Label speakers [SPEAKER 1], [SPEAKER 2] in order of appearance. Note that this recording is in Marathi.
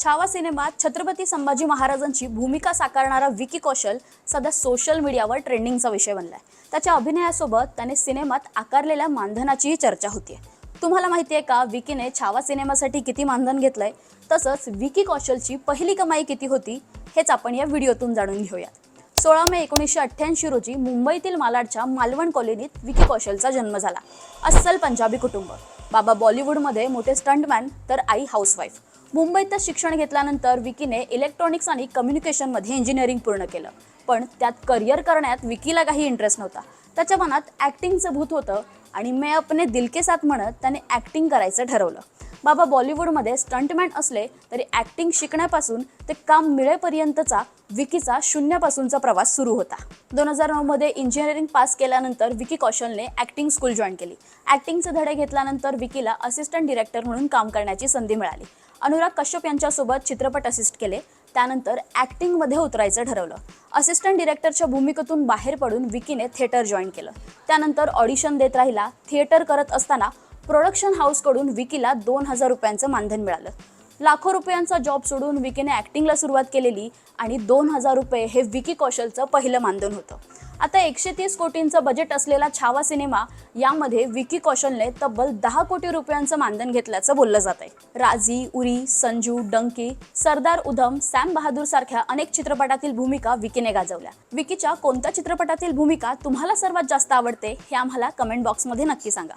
[SPEAKER 1] छावा सिनेमात छत्रपती संभाजी महाराजांची भूमिका साकारणारा विकी कौशल सध्या सोशल मीडियावर ट्रेंडिंगचा विषय बनलाय। त्याच्या अभिनयासोबत त्याने सिनेमात आकारलेल्या मानधनाचीही चर्चा होतीये। तुम्हाला माहिती आहे का विकीने छावा सिनेमासाठी किती मानधन घेतलंय? तसंच विकी कौशलची पहिली कमाई किती होती हेच आपण या व्हिडिओतून जाणून घेऊया। 16 मे 1988 रोजी मुंबईतील मालाडच्या मालवण कॉलनीत विकी कौशलचा जन्म झाला। अस्सल पंजाबी कुटुंब, बाबा बॉलिवूडमध्ये मोठे स्टंटमॅन तर आई हाऊसवाईफ। मुंबईत शिक्षण घेतल्यानंतर विकीने इलेक्ट्रॉनिक्स आणि कम्युनिकेशनमध्ये इंजिनिअरिंग पूर्ण केलं, पण त्यात करिअर करण्यात विकीला काही इंटरेस्ट नव्हता। त्याच्या मनात ॲक्टिंगचं भूत होतं आणि मैं अपने दिल के साथ म्हणत त्याने ॲक्टिंग करायचं ठरवलं। बाबा बॉलिवूडमध्ये स्टंटमॅन असले तरी ॲक्टिंग शिकण्यापासून ते काम मिळेपर्यंतचा विकीचा शून्यापासूनचा प्रवास सुरू होता। 2009 मध्ये इंजिनिअरिंग पास केल्यानंतर विकी कौशलने ॲक्टिंग स्कूल जॉईन केली। ॲक्टिंगचे धडे घेतल्यानंतर विकीला असिस्टंट डिरेक्टर म्हणून काम करण्याची संधी मिळाली। अनुराग कश्यप यांच्यासोबत चित्रपट असिस्ट केले। त्यानंतर ॲक्टिंगमध्ये उतरायचं ठरवलं। असिस्टंट डिरेक्टरच्या भूमिकेतून बाहेर पडून विकीने थिएटर जॉईन केलं। त्यानंतर ऑडिशन देत राहिला। थिएटर करत असताना प्रोडक्शन हाऊसकडून विकीला 2000 रुपयांचं मानधन मिळालं। लाखो रुपयांचा जॉब सोडून विकीने ॲक्टिंगला सुरुवात केलेली आणि 2000 रुपये हे विकी कौशलचं पहिलं मानधन होतं। आता 130 कोटींचं बजेट असलेला छावा सिनेमा यामध्ये विकी कौशलने तब्बल 10 कोटी रुपयांचं मानधन घेतल्याचं बोललं जात आहे। राजी, उरी, संजू, डंकी, सरदार उधम, सॅम बहादूर सारख्या अनेक चित्रपटातील भूमिका विकीने गाजवल्या। विकीच्या कोणत्या चित्रपटातील भूमिका तुम्हाला सर्वात जास्त आवडते हे आम्हाला कमेंट बॉक्समध्ये नक्की सांगा।